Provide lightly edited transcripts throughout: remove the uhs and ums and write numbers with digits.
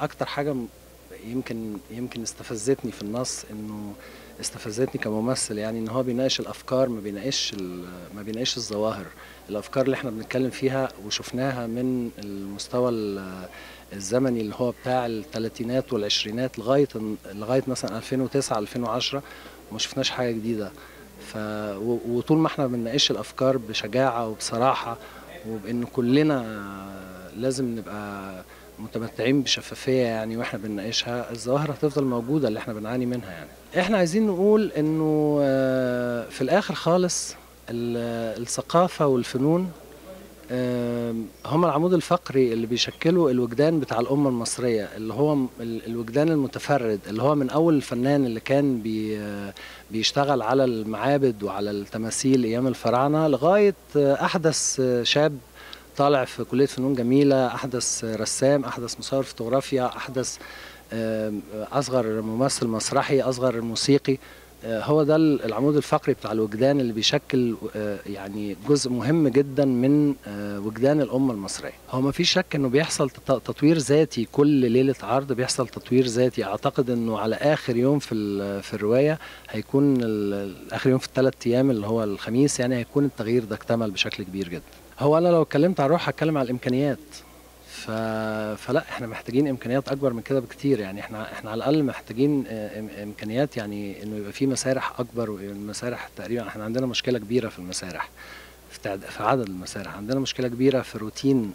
اكتر حاجه يمكن استفزتني في النص، انه استفزتني كممثل، يعني ان هو بيناقش الافكار، ما بيناقش الظواهر. الافكار اللي احنا بنتكلم فيها وشفناها من المستوى الزمني اللي هو بتاع الثلاثينات والعشرينات لغايه مثلا 2009 2010، وما شفناش حاجه جديده. وطول ما احنا بنناقش الافكار بشجاعه وبصراحه، وبان كلنا لازم نبقى متمتعين بشفافيه يعني واحنا بنناقشها، الظواهر هتفضل موجوده اللي احنا بنعاني منها. يعني احنا عايزين نقول انه في الاخر خالص الثقافه والفنون هم العمود الفقري اللي بيشكلوا الوجدان بتاع الأمة المصرية، اللي هو الوجدان المتفرد، اللي هو من أول الفنان اللي كان بيشتغل على المعابد وعلى التماثيل أيام الفراعنة، لغاية أحدث شاب طالع في كلية فنون جميلة، أحدث رسام، أحدث مصور فوتوغرافيا، أحدث أصغر ممثل مسرحي، أصغر موسيقي. هو ده العمود الفقري بتاع الوجدان اللي بيشكل يعني جزء مهم جدا من وجدان الأمة المصرية. هو ما فيش شك انه بيحصل تطوير ذاتي كل ليلة عرض، بيحصل تطوير ذاتي. اعتقد انه على اخر يوم في الرواية هيكون اخر يوم في الثلاث ايام اللي هو الخميس، يعني هيكون التغيير ده اكتمل بشكل كبير جدا. هو انا لو اتكلمت عن روح هتكلم عن الامكانيات. فلا احنا محتاجين امكانيات اكبر من كده بكتير. يعني احنا على الاقل محتاجين امكانيات، يعني انه يبقى في مسارح اكبر. والمسارح تقريبا احنا عندنا مشكله كبيره في المسارح، في عدد المسارح. عندنا مشكله كبيره في الروتين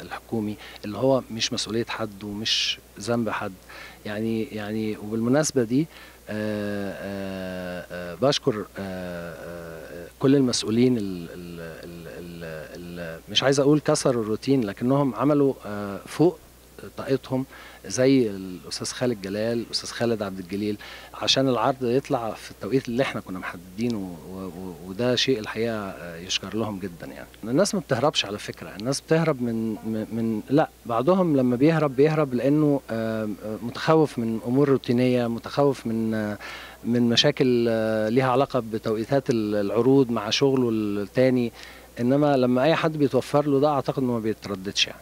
الحكومي اللي هو مش مسؤوليه حد ومش ذنب حد. يعني وبالمناسبه دي بشكر كل المسؤولين مش عايز اقول كسروا الروتين، لكنهم عملوا فوق طاقتهم، زي الاستاذ خالد جلال، الاستاذ خالد عبد الجليل، عشان العرض يطلع في التوقيت اللي احنا كنا محددينه. وده شيء الحقيقه يشكر لهم جدا. يعني الناس ما بتهربش على فكره، الناس بتهرب من لا، بعضهم لما بيهرب لانه متخوف من امور روتينيه، متخوف من مشاكل ليها علاقه بتوقيتات العروض مع شغله التاني. انما لما اي حد بيتوفر له ده، اعتقد انه ما بيترددش يعني.